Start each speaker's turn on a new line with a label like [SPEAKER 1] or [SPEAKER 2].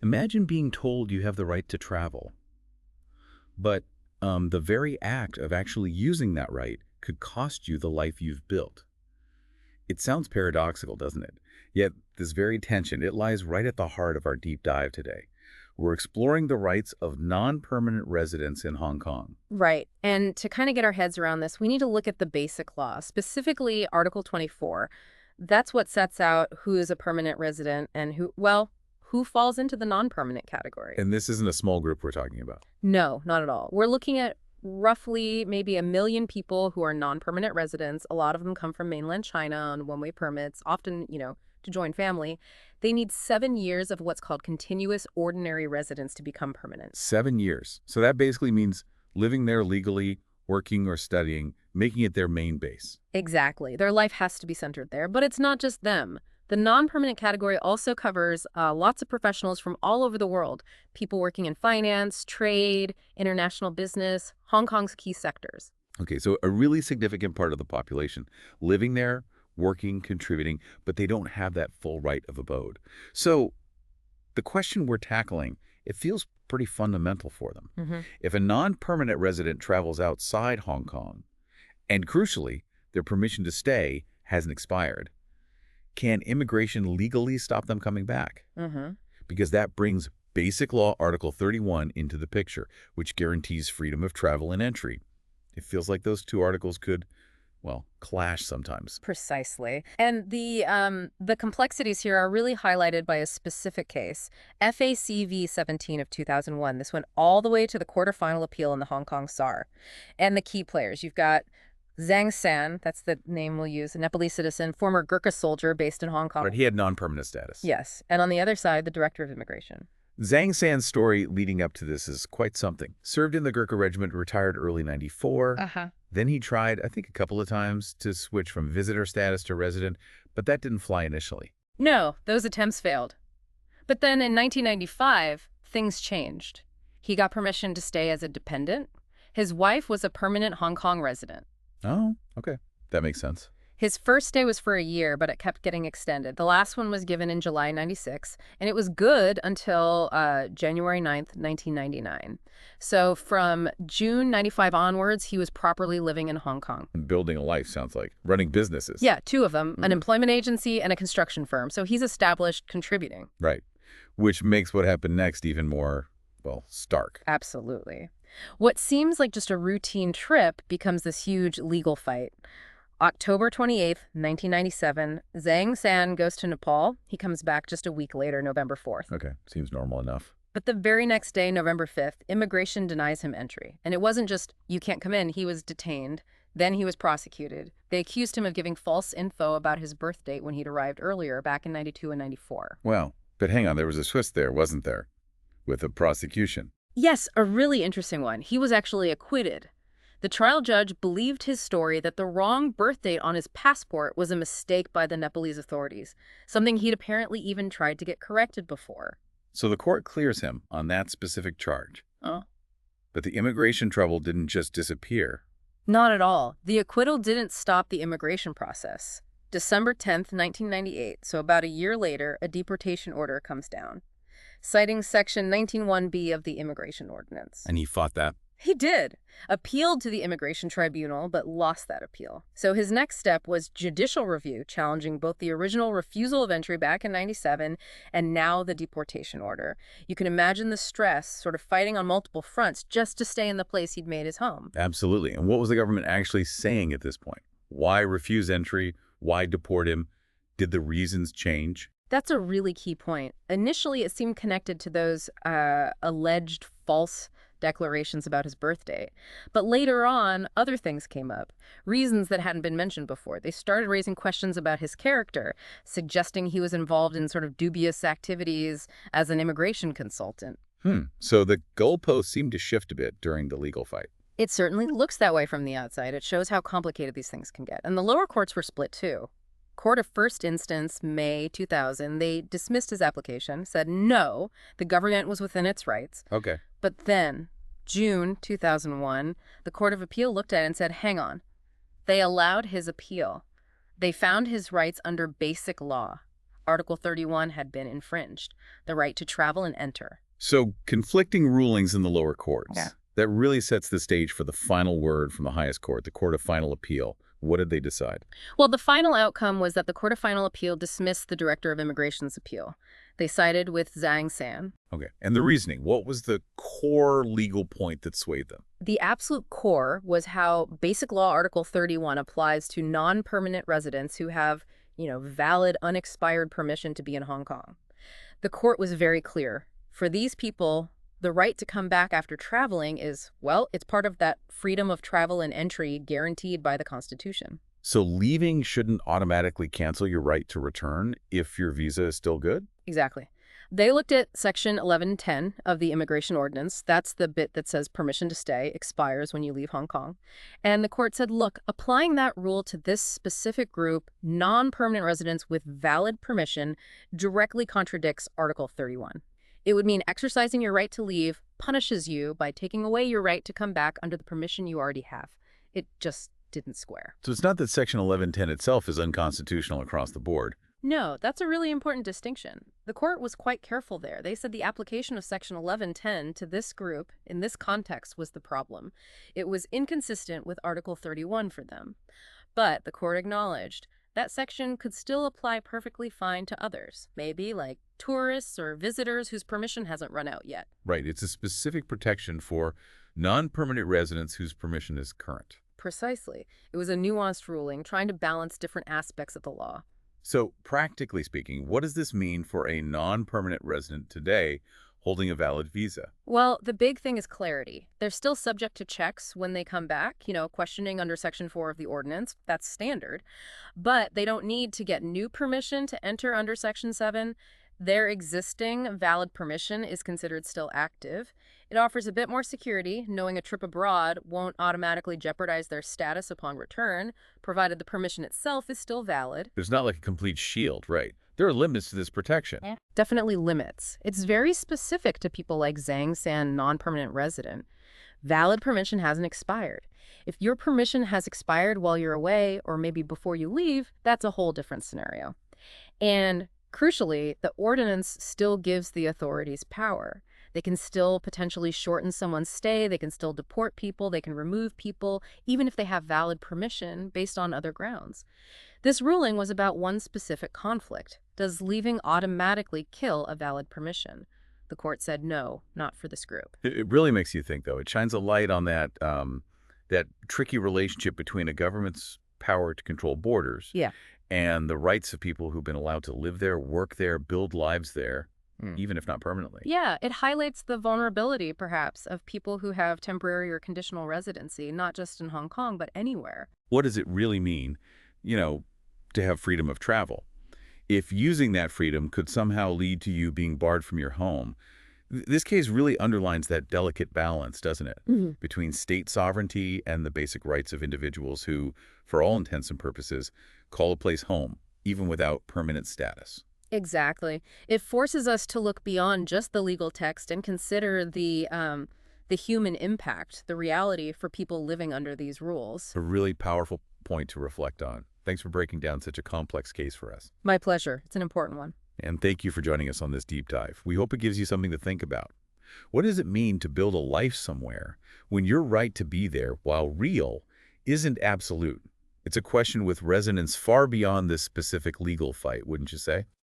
[SPEAKER 1] Imagine being told you have the right to travel, but the very act of actually using that right could cost you the life you've built. It sounds paradoxical, doesn't it? Yet this very tension, it lies right at the heart of our deep dive today. We're exploring the rights of non-permanent residents in Hong Kong.
[SPEAKER 2] Right. And to kind of get our heads around this, we need to look at the basic law, specifically Article 24. That's what sets out who is a permanent resident and who falls into the non-permanent category.
[SPEAKER 1] And this isn't a small group we're talking about.
[SPEAKER 2] No, not at all. We're looking at roughly maybe 1 million people who are non-permanent residents. A lot of them come from mainland China on one-way permits, often, to join family. They need 7 years of what's called continuous ordinary residence to become permanent.
[SPEAKER 1] 7 years. So that basically means living there legally, working or studying, making it their main base.
[SPEAKER 2] Exactly. Their life has to be centered there, but it's not just them. The non-permanent category also covers lots of professionals from all over the world, people working in finance, trade, international business, Hong Kong's key sectors.
[SPEAKER 1] Okay, so a really significant part of the population living there, working, contributing, but they don't have that full right of abode. So the question we're tackling, it feels pretty fundamental for them. If a non-permanent resident travels outside Hong Kong, and crucially, their permission to stay hasn't expired, can immigration legally stop them coming back? Because that brings Basic Law Article 31 into the picture, which guarantees freedom of travel and entry. It feels like those two articles could, well, clash sometimes.
[SPEAKER 2] Precisely. And the complexities here are really highlighted by a specific case, FACV 17 of 2001. This went all the way to the quarterfinal appeal in the Hong Kong SAR. And the key players, you've got Zhang San, that's the name we'll use, a Nepalese citizen, former Gurkha soldier based in Hong Kong.
[SPEAKER 1] But he had non-permanent status.
[SPEAKER 2] Yes. And on the other side, the director of immigration.
[SPEAKER 1] Zhang San's story leading up to this is quite something. Served in the Gurkha regiment, retired early 94. Then he tried, I think a couple of times, to switch from visitor status to resident, but that didn't fly initially.
[SPEAKER 2] No, those attempts failed. But then in 1995, things changed. He got permission to stay as a dependent. His wife was a permanent Hong Kong resident.
[SPEAKER 1] Oh, okay. That makes sense.
[SPEAKER 2] His first stay was for a year, but it kept getting extended. The last one was given in July 96, and it was good until January 9th, 1999. So from June 95 onwards, he was properly living in Hong Kong.
[SPEAKER 1] And building a life, sounds like. Running businesses.
[SPEAKER 2] Yeah, 2 of them, an employment agency and a construction firm. So he's established, contributing.
[SPEAKER 1] Right. Which makes what happened next even more, well, stark.
[SPEAKER 2] Absolutely. What seems like just a routine trip becomes this huge legal fight. October 28th, 1997, Zhang San goes to Nepal. He comes back just a week later, November 4th.
[SPEAKER 1] Okay, seems normal enough.
[SPEAKER 2] But the very next day, November 5th, immigration denies him entry. And it wasn't just, you can't come in, he was detained. Then he was prosecuted. They accused him of giving false info about his birth date when he'd arrived earlier, back in 92 and 94.
[SPEAKER 1] Well, but hang on, there was a twist there, wasn't there? With the prosecution.
[SPEAKER 2] Yes, a really interesting one. He was actually acquitted. The trial judge believed his story that the wrong birth date on his passport was a mistake by the Nepalese authorities, something he'd apparently even tried to get corrected before.
[SPEAKER 1] So the court clears him on that specific charge.
[SPEAKER 2] Oh.
[SPEAKER 1] But the immigration trouble didn't just disappear.
[SPEAKER 2] Not at all. The acquittal didn't stop the immigration process. December 10th, 1998, so about a year later, a deportation order comes down, citing Section 19(1)B of the Immigration Ordinance.
[SPEAKER 1] And he fought that?
[SPEAKER 2] He did. Appealed to the Immigration Tribunal, but lost that appeal. So his next step was judicial review, challenging both the original refusal of entry back in 97 and now the deportation order. You can imagine the stress, sort of fighting on multiple fronts just to stay in the place he'd made his home.
[SPEAKER 1] Absolutely. And what was the government actually saying at this point? Why refuse entry? Why deport him? Did the reasons change?
[SPEAKER 2] That's a really key point. Initially, it seemed connected to those alleged false declarations about his birth date. But later on, other things came up, reasons that hadn't been mentioned before. They started raising questions about his character, suggesting he was involved in sort of dubious activities as an immigration consultant.
[SPEAKER 1] So the goalposts seemed to shift a bit during the legal fight.
[SPEAKER 2] It certainly looks that way from the outside. It shows how complicated these things can get. And the lower courts were split too. Court of First Instance, May 2000, they dismissed his application, said no, the government was within its rights.
[SPEAKER 1] Okay.
[SPEAKER 2] But then, June 2001, the Court of Appeal looked at it and said, hang on. They allowed his appeal. They found his rights under Basic Law, Article 31 had been infringed, the right to travel and enter.
[SPEAKER 1] So conflicting rulings in the lower courts.
[SPEAKER 2] Yeah.
[SPEAKER 1] That really sets the stage for the final word from the highest court, the Court of Final Appeal. What did they decide?
[SPEAKER 2] Well, the final outcome was that the Court of Final Appeal dismissed the Director of Immigration's appeal. They sided with Zhang San.
[SPEAKER 1] Okay. And the reasoning, what was the core legal point that swayed them?
[SPEAKER 2] The absolute core was how Basic Law Article 31 applies to non-permanent residents who have, valid, unexpired permission to be in Hong Kong. The court was very clear. For these people, the right to come back after traveling is, it's part of that freedom of travel and entry guaranteed by the Constitution.
[SPEAKER 1] So leaving shouldn't automatically cancel your right to return if your visa is still good?
[SPEAKER 2] Exactly. They looked at Section 1110 of the Immigration Ordinance. That's the bit that says permission to stay expires when you leave Hong Kong. And the court said, look, applying that rule to this specific group, non-permanent residents with valid permission, directly contradicts Article 31. It would mean exercising your right to leave punishes you by taking away your right to come back under the permission you already have. It just didn't square.
[SPEAKER 1] So it's not that Section 1110 itself is unconstitutional across the board.
[SPEAKER 2] No, that's a really important distinction. The court was quite careful there. They said the application of Section 1110 to this group in this context was the problem. It was inconsistent with Article 31 for them. But the court acknowledged that section could still apply perfectly fine to others, maybe like tourists or visitors whose permission hasn't run out yet.
[SPEAKER 1] Right. It's a specific protection for non-permanent residents whose permission is current.
[SPEAKER 2] Precisely. It was a nuanced ruling trying to balance different aspects of the law.
[SPEAKER 1] So practically speaking, what does this mean for a non-permanent resident today holding a valid visa?
[SPEAKER 2] Well, the big thing is clarity. They're still subject to checks when they come back, questioning under Section 4 of the ordinance. That's standard. But they don't need to get new permission to enter under Section 7. Their existing valid permission is considered still active. It offers a bit more security, knowing a trip abroad won't automatically jeopardize their status upon return, provided the permission itself is still valid.
[SPEAKER 1] There's not like a complete shield, right? There are limits to this protection.
[SPEAKER 2] Yeah. Definitely limits. It's very specific to people like Zhang San, non-permanent resident. Valid permission hasn't expired. If your permission has expired while you're away, or maybe before you leave, that's a whole different scenario. And crucially, the ordinance still gives the authorities power. They can still potentially shorten someone's stay, they can still deport people, they can remove people, even if they have valid permission based on other grounds. This ruling was about one specific conflict. Does leaving automatically kill a valid permission? The court said no, not for this group.
[SPEAKER 1] It really makes you think, though. It shines a light on that tricky relationship between a government's power to control borders and the rights of people who've been allowed to live there, work there, build lives there, even if not permanently.
[SPEAKER 2] Yeah, it highlights the vulnerability, perhaps, of people who have temporary or conditional residency, not just in Hong Kong, but anywhere.
[SPEAKER 1] What does it really mean, to have freedom of travel? If using that freedom could somehow lead to you being barred from your home, this case really underlines that delicate balance, doesn't it, between state sovereignty and the basic rights of individuals who, for all intents and purposes, call a place home, even without permanent status.
[SPEAKER 2] Exactly. It forces us to look beyond just the legal text and consider the human impact, the reality for people living under these rules.
[SPEAKER 1] A really powerful point to reflect on. Thanks for breaking down such a complex case for us.
[SPEAKER 2] My pleasure. It's an important one.
[SPEAKER 1] And thank you for joining us on this deep dive. We hope it gives you something to think about. What does it mean to build a life somewhere when your right to be there, while real, isn't absolute? It's a question with resonance far beyond this specific legal fight, wouldn't you say?